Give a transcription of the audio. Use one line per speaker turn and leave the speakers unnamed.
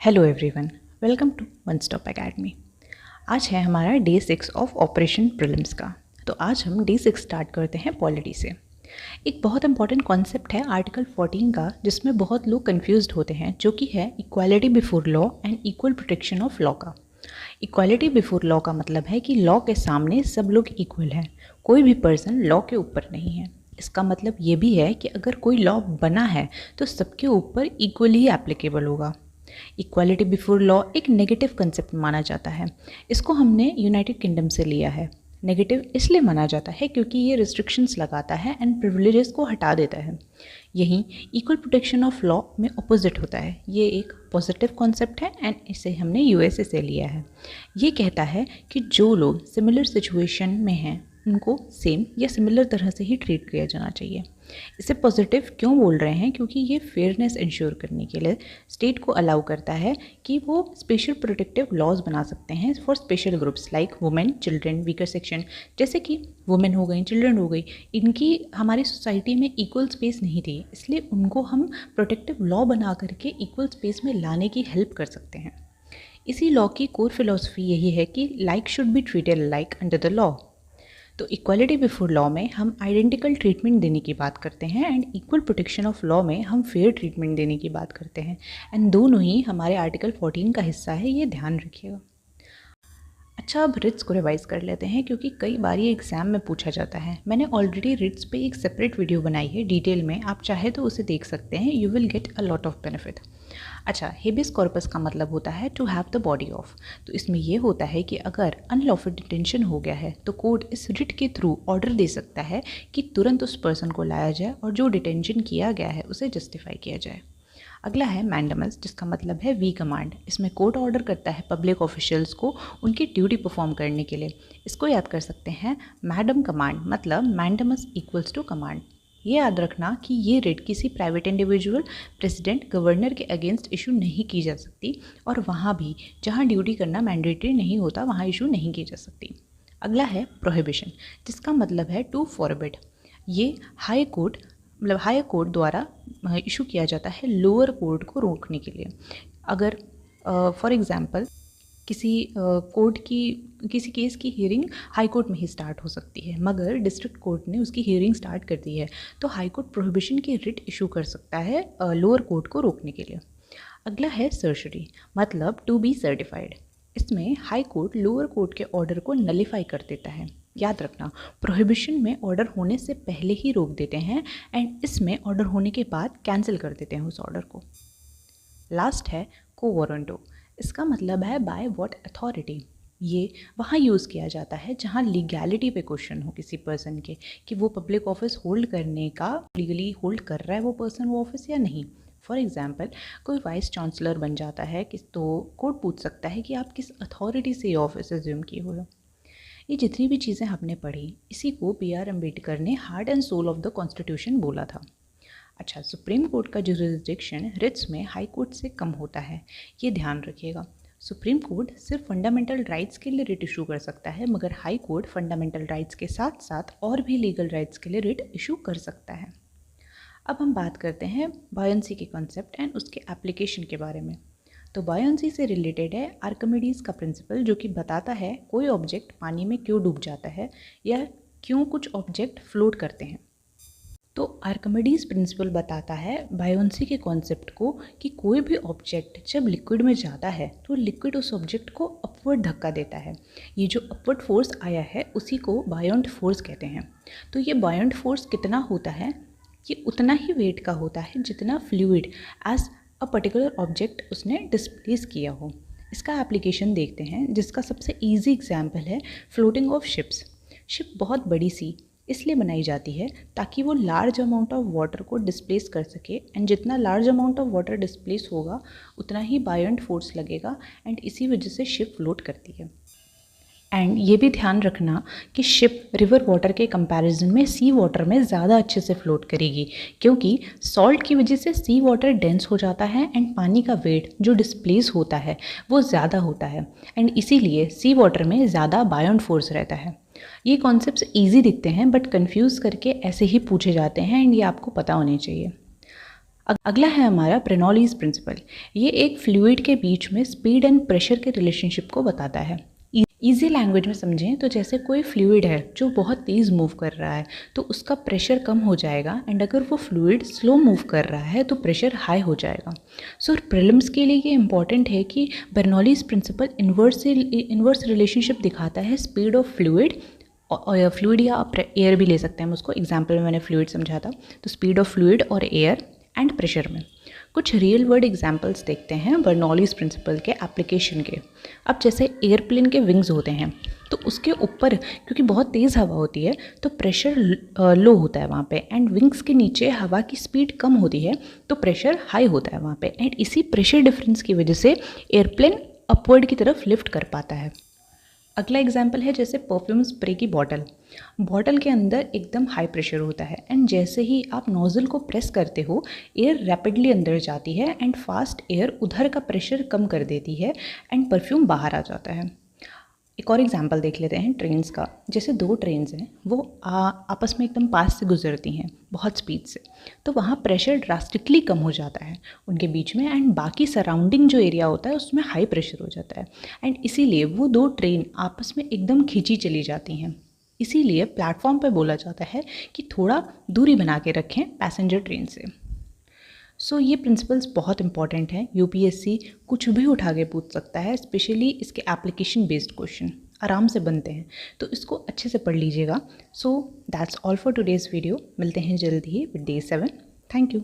Hello everyone, welcome to one stop academy. आज है हमारा डे 6 ऑफ ऑपरेशन प्रीलिम्स का। तो आज हम डे 6 स्टार्ट करते हैं पॉलिटी से। एक बहुत इंपॉर्टेंट कॉन्सेप्ट है आर्टिकल 14 का, जिसमें बहुत लोग कंफ्यूज्ड होते हैं, जो कि है equality before law and equal protection of law का। इक्वालिटी बिफोर लॉ का मतलब है कि लॉ के सामने सब लोग इक्वल हैं, कोई भी पर्सन लॉ के ऊपर नहीं है। इसका मतलब ये भी है कि अगर कोई लॉ बना है तो सबके ऊपर इक्वली एप्लीकेबल होगा। इक्वालिटी बिफोर लॉ एक नेगेटिव कंसेप्ट माना जाता है। इसको हमने यूनाइटेड किंगडम से लिया है। नेगेटिव इसलिए माना जाता है क्योंकि ये रिस्ट्रिक्शंस लगाता है एंड प्रिविलेजेस को हटा देता है। यही इक्वल प्रोटेक्शन ऑफ लॉ में अपोजिट होता है। ये एक पॉजिटिव कॉन्सेप्ट है एंड इसे हमने यूएसए से लिया है। ये कहता है कि जो लोग सिमिलर सिचुएशन में हैं उनको सेम या सिमिलर तरह से ही ट्रीट किया जाना चाहिए। इसे पॉजिटिव क्यों बोल रहे हैं? क्योंकि ये फेयरनेस इंश्योर करने के लिए स्टेट को अलाउ करता है कि वो स्पेशल प्रोटेक्टिव लॉज बना सकते हैं for special groups like women, children, weaker section. जैसे कि वुमेन हो गई, चिल्ड्रन हो गई, इनकी हमारी सोसाइटी में इक्वल स्पेस नहीं थी, इसलिए उनको हम प्रोटेक्टिव लॉ बना करके इक्वल स्पेस में लाने की हेल्प कर सकते हैं। इसी लॉ की कोर फिलॉसफी यही है कि like should be treated like under the law. तो इक्वालिटी बिफोर लॉ में हम आइडेंटिकल ट्रीटमेंट देने की बात करते हैं and equal protection of law में हम फेयर ट्रीटमेंट देने की बात करते हैं। एंड दोनों ही हमारे आर्टिकल 14 का हिस्सा है, ये ध्यान रखिएगा। अच्छा, अब रिट्स को रिवाइज कर लेते हैं क्योंकि कई बार ये एग्जाम में पूछा जाता है। मैंने ऑलरेडी रिट्स पे एक सेपरेट वीडियो बनाई है डिटेल में, आप चाहे तो उसे देख सकते हैं। You will get a lot of benefit. अच्छा, हेबियस कॉर्पस का मतलब होता है to have the body of. तो इसमें यह होता है कि अगर अनलॉफुल डिटेंशन हो गया है तो कोर्ट इस रिट के थ्रू ऑर्डर दे सकता है कि तुरंत उस पर्सन को लाया जाए और जो डिटेंशन किया गया है उसे जस्टिफाई किया जाए। अगला है मैंडेमस, जिसका मतलब है वी कमांड। इसमें कोर्ट ऑर्डर करता है पब्लिक ऑफिशियल्स को उनकी ड्यूटी परफॉर्म करने के लिए। इसको याद कर सकते हैं मैडम कमांड, मतलब मैंडेमस इक्वल्स टू कमांड। ये याद रखना कि ये रिट किसी प्राइवेट इंडिविजुअल, प्रेसिडेंट, गवर्नर के अगेंस्ट इशू नहीं की जा सकती, और वहाँ भी जहाँ ड्यूटी करना मैंडेटरी नहीं होता वहाँ इशू नहीं की जा सकती। अगला है प्रोहिबिशन, जिसका मतलब है टू फॉरबिड। ये हाई कोर्ट द्वारा इशू किया जाता है लोअर कोर्ट को रोकने के लिए। अगर फॉर एग्जांपल किसी केस की हियरिंग हाई कोर्ट में ही स्टार्ट हो सकती है, मगर डिस्ट्रिक्ट कोर्ट ने उसकी हियरिंग स्टार्ट कर दी है, तो हाई कोर्ट प्रोहिबिशन की रिट इशू कर सकता है लोअर कोर्ट को रोकने के लिए। अगला है सर्जरी, मतलब टू बी सर्टिफाइड। इसमें हाई कोर्ट लोअर कोर्ट के ऑर्डर को नलिफाई कर देता है। याद रखना, प्रोहिबिशन में ऑर्डर होने से पहले ही रोक देते हैं एंड इसमें ऑर्डर होने के बाद कैंसिल कर देते हैं उस ऑर्डर को। लास्ट है को वारंटो। इसका मतलब है बाय व्हाट अथॉरिटी। ये वहाँ यूज़ किया जाता है जहाँ लीगैलिटी पे क्वेश्चन हो किसी पर्सन के, कि वो पब्लिक ऑफिस होल्ड करने का लीगली होल्ड कर रहा है वो पर्सन वो ऑफिस या नहीं। फॉर एग्जाम्पल, कोई वाइस चांसलर बन जाता है तो कोर्ट पूछ सकता है कि आप किस अथॉरिटी से ये ऑफिस एज्यूम किए हुए हो। ये जितनी भी चीज़ें हमने पढ़ी, इसी को B.R. अम्बेडकर ने heart and soul of the constitution बोला था। अच्छा, सुप्रीम कोर्ट का जुरिसडिक्शन रिट्स में हाई कोर्ट से कम होता है, ये ध्यान रखिएगा। सुप्रीम कोर्ट सिर्फ फंडामेंटल राइट्स के लिए रिट इशू कर सकता है, मगर हाई कोर्ट फंडामेंटल राइट्स के साथ साथ और भी लीगल राइट्स के लिए रिट इशू कर सकता है। अब हम बात करते हैं बायोंसी के कॉन्सेप्ट एंड उसके एप्लीकेशन के बारे में। तो बायोंसी से रिलेटेड है आर्किमिडीज का प्रिंसिपल, जो कि बताता है कोई ऑब्जेक्ट पानी में क्यों डूब जाता है या क्यों कुछ ऑब्जेक्ट फ्लोट करते हैं। तो आर्किमिडीज प्रिंसिपल बताता है बायोंसी के कॉन्सेप्ट को कि कोई भी ऑब्जेक्ट जब लिक्विड में जाता है तो लिक्विड उस ऑब्जेक्ट को अपवर्ड धक्का देता है। ये जो अपवर्ड फोर्स आया है उसी को बायोंट फोर्स कहते हैं। तो ये बायोंट फोर्स कितना होता है? ये उतना ही वेट का होता है जितना fluid as a particular object उसने डिस्प्लेस किया हो। इसका एप्लीकेशन देखते हैं, जिसका सबसे ईजी एग्जाम्पल है फ्लोटिंग ऑफ शिप्स। शिप बहुत बड़ी सी इसलिए बनाई जाती है ताकि वो लार्ज अमाउंट ऑफ वाटर को डिस्प्लेस कर सके, एंड जितना large amount of water displace होगा उतना ही बायोंट फोर्स लगेगा, एंड इसी वजह से शिप फ्लोट करती है। एंड ये भी ध्यान रखना कि शिप रिवर वाटर के कंपैरिजन में सी वाटर में ज़्यादा अच्छे से फ्लोट करेगी, क्योंकि सॉल्ट की वजह से सी वाटर डेंस हो जाता है एंड पानी का वेट जो डिस्प्लेस होता है वो ज़्यादा होता है, एंड इसीलिए सी वाटर में ज़्यादा बायोंट फोर्स रहता है। ये कॉन्सेप्ट्स ईजी दिखते हैं बट कंफ्यूज करके ऐसे ही पूछे जाते हैं, एंड ये आपको पता होने चाहिए। अगला है हमारा ब्रेनॉलीज प्रिंसिपल। ये एक फ्लूइड के बीच में स्पीड एंड प्रेशर के रिलेशनशिप को बताता है। ईजी लैंग्वेज में समझें तो जैसे कोई फ्लूइड है जो बहुत तेज़ मूव कर रहा है तो उसका प्रेशर कम हो जाएगा, एंड अगर वो फ्लूइड स्लो मूव कर रहा है तो प्रेशर हाई हो जाएगा। सो प्रीलिम्स के लिए ये इंपॉर्टेंट है कि बर्नौलीज प्रिंसिपल इन्वर्स रिलेशनशिप दिखाता है स्पीड ऑफ फ्लूइड, फ्लूइड या एयर भी ले सकते हैं हम उसको। एग्जाम्पल में मैंने फ्लूइड समझा था, तो स्पीड ऑफ फ्लूइड और एयर एंड प्रेशर में। कुछ रियल वर्ल्ड एग्जाम्पल्स देखते हैं बर्नौलीज प्रिंसिपल के एप्लीकेशन के। अब जैसे एयरप्लेन के विंग्स होते हैं तो उसके ऊपर क्योंकि बहुत तेज़ हवा होती है तो प्रेशर लो होता है वहाँ पे, एंड विंग्स के नीचे हवा की स्पीड कम होती है तो प्रेशर हाई होता है वहाँ पे, एंड इसी प्रेशर डिफरेंस की वजह से एयरप्लेन अपवर्ड की तरफ लिफ्ट कर पाता है। अगला एग्जाम्पल है जैसे परफ्यूम स्प्रे की बॉटल के अंदर एकदम हाई प्रेशर होता है, एंड जैसे ही आप नोज़ल को प्रेस करते हो एयर रैपिडली अंदर जाती है एंड फास्ट एयर उधर का प्रेशर कम कर देती है एंड परफ्यूम बाहर आ जाता है। एक और एग्जांपल देख लेते हैं ट्रेन्स का। जैसे दो ट्रेन्स हैं वो आपस में एकदम पास से गुजरती हैं बहुत स्पीड से, तो वहाँ प्रेशर ड्रास्टिकली कम हो जाता है उनके बीच में, एंड बाकी सराउंडिंग जो एरिया होता है उसमें हाई प्रेशर हो जाता है, एंड इसीलिए वो दो ट्रेन आपस में एकदम खींची चली जाती हैं। इसीलिए प्लेटफॉर्म पे बोला जाता है कि थोड़ा दूरी बना के रखें पैसेंजर ट्रेन से। सो ये प्रिंसिपल्स बहुत इंपॉर्टेंट हैं। यूपीएससी कुछ भी उठा के पूछ सकता है, स्पेशली इसके एप्लीकेशन बेस्ड क्वेश्चन आराम से बनते हैं, तो इसको अच्छे से पढ़ लीजिएगा। So that's all for today's video. मिलते हैं जल्दी ही विद डे 7। Thank you.